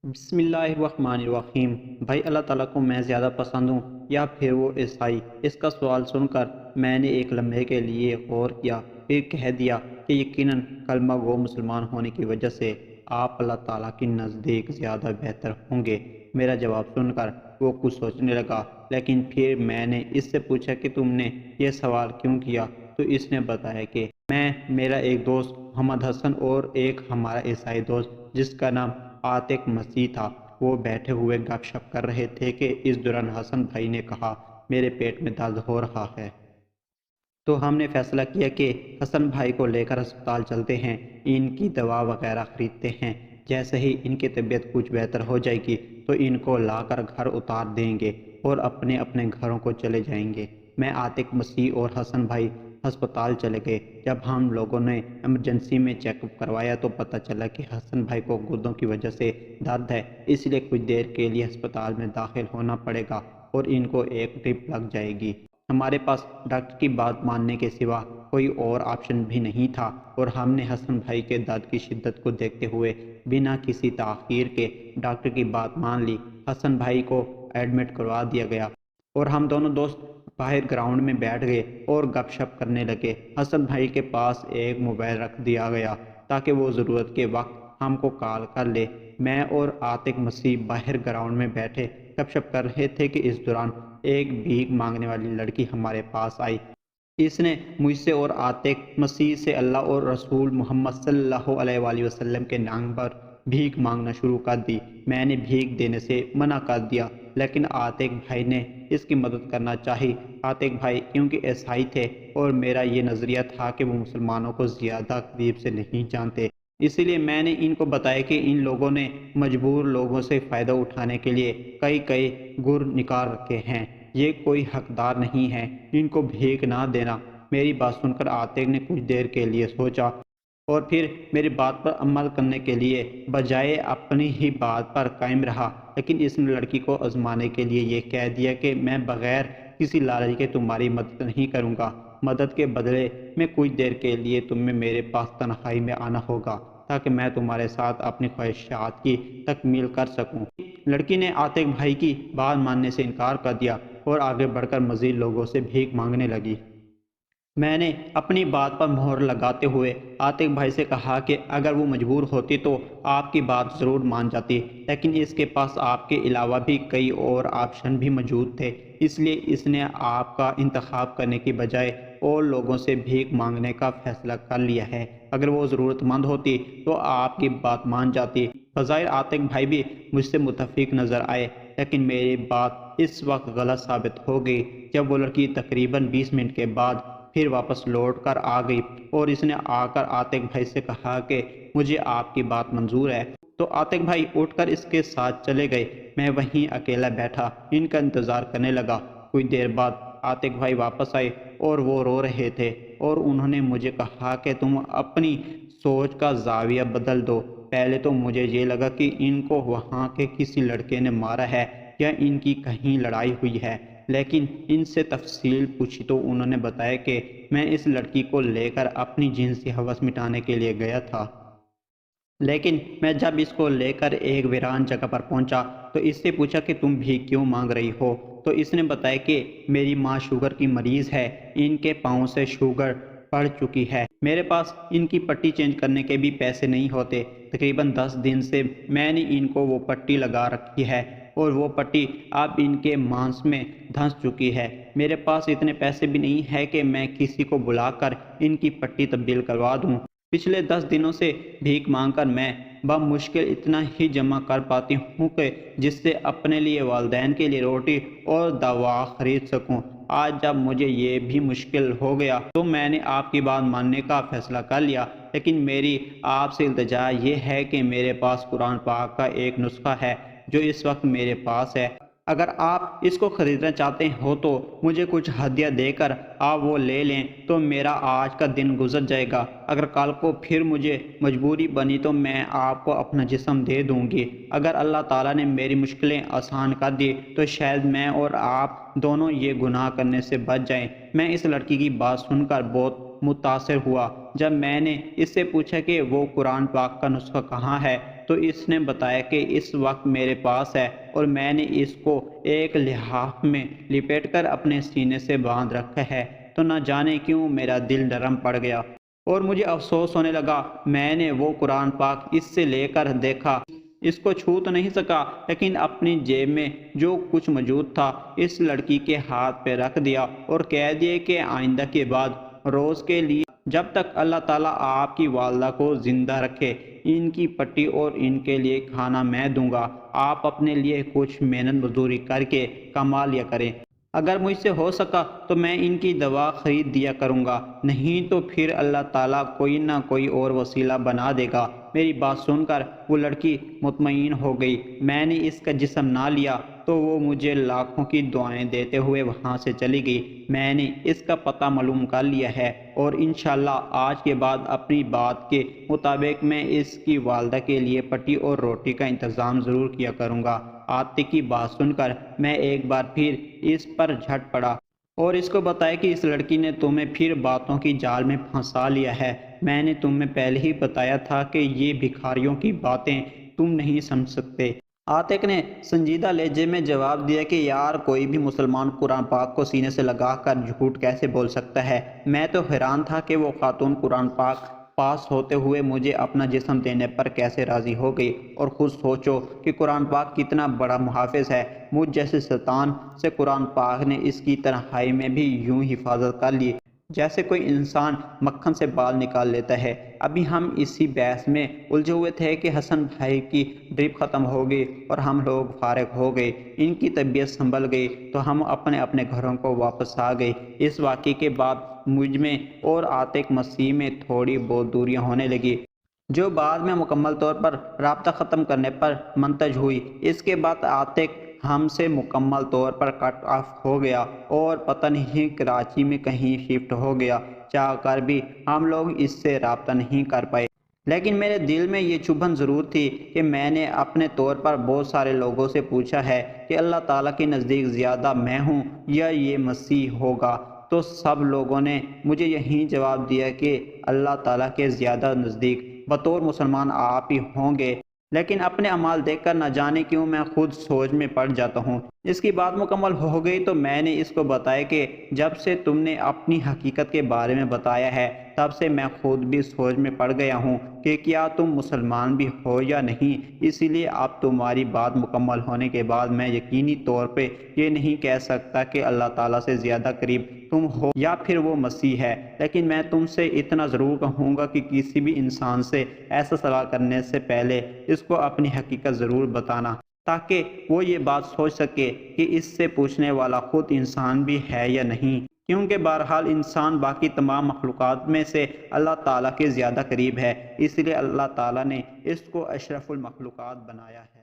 بسم اللہ الرحمن الرحیم۔ بھائی اللہ تعالیٰ کو میں زیادہ پسند ہوں یا پھر وہ عیسائی؟ اس کا سوال سن کر میں نے ایک لمحے کے لیے غور کیا، پھر کہہ دیا کہ یقیناً کلمہ گو مسلمان ہونے کی وجہ سے آپ اللہ تعالیٰ کے نزدیک زیادہ بہتر ہوں گے۔ میرا جواب سن کر وہ کچھ سوچنے لگا، لیکن پھر میں نے اس سے پوچھا کہ تم نے یہ سوال کیوں کیا؟ تو اس نے بتایا کہ میرا ایک دوست محمد حسن اور ایک ہمارا عیسائی دوست جس کا نام عاتق مسیح تھا، وہ بیٹھے ہوئے گپ شپ کر رہے تھے کہ اس دوران حسن بھائی نے کہا، میرے پیٹ میں درد ہو رہا ہے۔ تو ہم نے فیصلہ کیا کہ حسن بھائی کو لے کر ہسپتال چلتے ہیں، ان کی دوا وغیرہ خریدتے ہیں۔ جیسے ہی ان کی طبیعت کچھ بہتر ہو جائے گی تو ان کو لا کر گھر اتار دیں گے اور اپنے اپنے گھروں کو چلے جائیں گے۔ میں عاتق مسیح اور حسن بھائی ہسپتال چلے گئے۔ جب ہم لوگوں نے ایمرجنسی میں چیک اپ کروایا تو پتہ چلا کہ حسن بھائی کو گردوں کی وجہ سے درد ہے، اس لیے کچھ دیر کے لیے ہسپتال میں داخل ہونا پڑے گا اور ان کو ایک ڈرپ لگ جائے گی۔ ہمارے پاس ڈاکٹر کی بات ماننے کے سوا کوئی اور آپشن بھی نہیں تھا، اور ہم نے حسن بھائی کے درد کی شدت کو دیکھتے ہوئے بنا کسی تاخیر کے ڈاکٹر کی بات مان لی۔ حسن بھائی کو ایڈمٹ کروا دیا گیا اور ہم دونوں دوست باہر گراؤنڈ میں بیٹھ گئے اور گپ شپ کرنے لگے۔ حسن بھائی کے پاس ایک موبائل رکھ دیا گیا تاکہ وہ ضرورت کے وقت ہم کو کال کر لے۔ میں اور عاتق مسیح باہر گراؤنڈ میں بیٹھے گپ شپ کر رہے تھے کہ اس دوران ایک بھیک مانگنے والی لڑکی ہمارے پاس آئی۔ اس نے مجھ سے اور عاتق مسیح سے اللہ اور رسول محمد صلی اللہ علیہ وآلہ وسلم کے نام پر بھیک مانگنا شروع کر دی۔ میں نے بھیک دینے سے منع کر دیا، لیکن عاتق بھائی نے اس کی مدد کرنا چاہی۔ عاتق بھائی کیونکہ عیسائی تھے اور میرا یہ نظریہ تھا کہ وہ مسلمانوں کو زیادہ قریب سے نہیں جانتے، اسی لیے میں نے ان کو بتایا کہ ان لوگوں نے مجبور لوگوں سے فائدہ اٹھانے کے لیے کئی گر نکال رکھے ہیں، یہ کوئی حقدار نہیں ہے، ان کو بھیک نہ دینا۔ میری بات سن کر عاتق نے کچھ دیر کے لیے سوچا اور پھر میری بات پر عمل کرنے کے لیے بجائے اپنی ہی بات پر قائم رہا، لیکن اس نے لڑکی کو آزمانے کے لیے یہ کہہ دیا کہ میں بغیر کسی لالچ کے تمہاری مدد نہیں کروں گا، مدد کے بدلے میں کچھ دیر کے لیے تمہیں میرے پاس تنہائی میں آنا ہوگا تاکہ میں تمہارے ساتھ اپنی خواہشات کی تکمیل کر سکوں۔ لڑکی نے عاتق بھائی کی بات ماننے سے انکار کر دیا اور آگے بڑھ کر مزید لوگوں سے بھیک مانگنے لگی۔ میں نے اپنی بات پر مہر لگاتے ہوئے عاتق بھائی سے کہا کہ اگر وہ مجبور ہوتی تو آپ کی بات ضرور مان جاتی، لیکن اس کے پاس آپ کے علاوہ بھی کئی اور آپشن بھی موجود تھے، اس لیے اس نے آپ کا انتخاب کرنے کی بجائے اور لوگوں سے بھیک مانگنے کا فیصلہ کر لیا ہے۔ اگر وہ ضرورت مند ہوتی تو آپ کی بات مان جاتی۔ بظاہر عاتق بھائی بھی مجھ سے متفق نظر آئے، لیکن میری بات اس وقت غلط ثابت ہو گئی جب وہ لڑکی تقریباً 20 منٹ کے بعد پھر واپس لوٹ کر آ گئی اور اس نے آ کر عاتق بھائی سے کہا کہ مجھے آپ کی بات منظور ہے۔ تو عاتق بھائی اٹھ کر اس کے ساتھ چلے گئے۔ میں وہیں اکیلا بیٹھا ان کا انتظار کرنے لگا۔ کچھ دیر بعد عاتق بھائی واپس آئے اور وہ رو رہے تھے اور انہوں نے مجھے کہا کہ تم اپنی سوچ کا زاویہ بدل دو۔ پہلے تو مجھے یہ لگا کہ ان کو وہاں کے کسی لڑکے نے مارا ہے یا ان کی کہیں لڑائی ہوئی ہے، لیکن ان سے تفصیل پوچھی تو انہوں نے بتایا کہ میں اس لڑکی کو لے کر اپنی جنسی ہوس مٹانے کے لیے گیا تھا، لیکن میں جب اس کو لے کر ایک ویران جگہ پر پہنچا تو اس سے پوچھا کہ تم بھی کیوں مانگ رہی ہو؟ تو اس نے بتایا کہ میری ماں شوگر کی مریض ہے، ان کے پاؤں سے شوگر بڑھ چکی ہے، میرے پاس ان کی پٹی چینج کرنے کے بھی پیسے نہیں ہوتے، تقریباً 10 دن سے میں نے ان کو وہ پٹی لگا رکھی ہے اور وہ پٹی اب ان کے مانس میں دھنس چکی ہے، میرے پاس اتنے پیسے بھی نہیں ہے کہ میں کسی کو بلا کر ان کی پٹی تبدیل کروا دوں۔ پچھلے 10 دنوں سے بھیک مانگ کر میں بمشکل اتنا ہی جمع کر پاتی ہوں کہ جس سے اپنے لیے، والدین کے لیے روٹی اور دوا خرید سکوں۔ آج جب مجھے یہ بھی مشکل ہو گیا تو میں نے آپ کی بات ماننے کا فیصلہ کر لیا، لیکن میری آپ سے التجا یہ ہے کہ میرے پاس قرآن پاک کا ایک نسخہ ہے جو اس وقت میرے پاس ہے، اگر آپ اس کو خریدنا چاہتے ہو تو مجھے کچھ ہدیہ دے کر آپ وہ لے لیں تو میرا آج کا دن گزر جائے گا، اگر کل کو پھر مجھے مجبوری بنی تو میں آپ کو اپنا جسم دے دوں گی۔ اگر اللہ تعالیٰ نے میری مشکلیں آسان کر دی تو شاید میں اور آپ دونوں یہ گناہ کرنے سے بچ جائیں۔ میں اس لڑکی کی بات سن کر بہت متاثر ہوا۔ جب میں نے اس سے پوچھا کہ وہ قرآن پاک کا نسخہ کہاں ہے تو اس نے بتایا کہ اس وقت میرے پاس ہے اور میں نے اس کو ایک لحاف میں لپیٹ کر اپنے سینے سے باندھ رکھا ہے۔ تو نہ جانے کیوں میرا دل نرم پڑ گیا اور مجھے افسوس ہونے لگا۔ میں نے وہ قرآن پاک اس سے لے کر دیکھا، اس کو چھو تو نہیں سکا، لیکن اپنی جیب میں جو کچھ موجود تھا اس لڑکی کے ہاتھ پہ رکھ دیا اور کہہ دیا کہ آئندہ کے بعد روز کے لیے جب تک اللہ تعالیٰ آپ کی والدہ کو زندہ رکھے ان کی پٹی اور ان کے لیے کھانا میں دوں گا، آپ اپنے لیے کچھ محنت مزدوری کر کے کما لیا کریں۔ اگر مجھ سے ہو سکا تو میں ان کی دوا خرید دیا کروں گا، نہیں تو پھر اللہ تعالیٰ کوئی نہ کوئی اور وسیلہ بنا دے گا۔ میری بات سن کر وہ لڑکی مطمئن ہو گئی۔ میں نے اس کا جسم نہ لیا تو وہ مجھے لاکھوں کی دعائیں دیتے ہوئے وہاں سے چلی گئی۔ میں نے اس کا پتہ معلوم کر لیا ہے اور انشاءاللہ آج کے بعد اپنی بات کے مطابق میں اس کی والدہ کے لیے پٹی اور روٹی کا انتظام ضرور کیا کروں گا۔ عاتق کی بات سن کر میں ایک بار پھر اس پر جھٹ پڑا اور اس کو بتایا کہ اس لڑکی نے تمہیں پھر باتوں کی جال میں پھنسا لیا ہے۔ میں نے تمہیں پہلے ہی بتایا تھا کہ یہ بھکاریوں کی باتیں تم نہیں سمجھ سکتے۔ عاتق نے سنجیدہ لہجے میں جواب دیا کہ یار کوئی بھی مسلمان قرآن پاک کو سینے سے لگا کر جھوٹ کیسے بول سکتا ہے۔ میں تو حیران تھا کہ وہ خاتون قرآن پاک پاس ہوتے ہوئے مجھے اپنا جسم دینے پر کیسے راضی ہو گئی، اور خود سوچو کہ قرآن پاک کتنا بڑا محافظ ہے۔ مجھ جیسے شیطان سے قرآن پاک نے اس کی تنہائی میں بھی یوں حفاظت کر لی جیسے کوئی انسان مکھن سے بال نکال لیتا ہے۔ ابھی ہم اسی بحث میں الجھے ہوئے تھے کہ حسن بھائی کی ڈرپ ختم ہو گئی اور ہم لوگ فارغ ہو گئے، ان کی طبیعت سنبھل گئی تو ہم اپنے اپنے گھروں کو واپس آ گئے۔ اس واقعے کے بعد مجھ میں اور عاتق مسیح میں تھوڑی بہت دوریاں ہونے لگی، جو بعد میں مکمل طور پر رابطہ ختم کرنے پر منتج ہوئی۔ اس کے بعد عاتق ہم سے مکمل طور پر کٹ آف ہو گیا اور پتہ نہیں کراچی میں کہیں شفٹ ہو گیا۔ چاہ کر بھی ہم لوگ اس سے رابطہ نہیں کر پائے، لیکن میرے دل میں یہ چبھن ضرور تھی کہ میں نے اپنے طور پر بہت سارے لوگوں سے پوچھا ہے کہ اللہ تعالیٰ کے نزدیک زیادہ میں ہوں یا یہ مسیح ہوگا، تو سب لوگوں نے مجھے یہی جواب دیا کہ اللہ تعالیٰ کے زیادہ نزدیک بطور مسلمان آپ ہی ہوں گے۔ لیکن اپنے اعمال دیکھ کر نہ جانے کیوں میں خود سوچ میں پڑ جاتا ہوں۔ اس کی بات مکمل ہو گئی تو میں نے اس کو بتایا کہ جب سے تم نے اپنی حقیقت کے بارے میں بتایا ہے تب سے میں خود بھی سوچ میں پڑ گیا ہوں کہ کیا تم مسلمان بھی ہو یا نہیں۔ اسی لیے اب تمہاری بات مکمل ہونے کے بعد میں یقینی طور پہ یہ نہیں کہہ سکتا کہ اللہ تعالیٰ سے زیادہ قریب تم ہو یا پھر وہ مسیح ہے، لیکن میں تم سے اتنا ضرور کہوں گا کہ کسی بھی انسان سے ایسا سوال کرنے سے پہلے اس کو اپنی حقیقت ضرور بتانا، تاکہ وہ یہ بات سوچ سکے کہ اس سے پوچھنے والا خود انسان بھی ہے یا نہیں، کیونکہ بہرحال انسان باقی تمام مخلوقات میں سے اللہ تعالیٰ کے زیادہ قریب ہے، اس لیے اللہ تعالیٰ نے اس کو اشرف المخلوقات بنایا ہے۔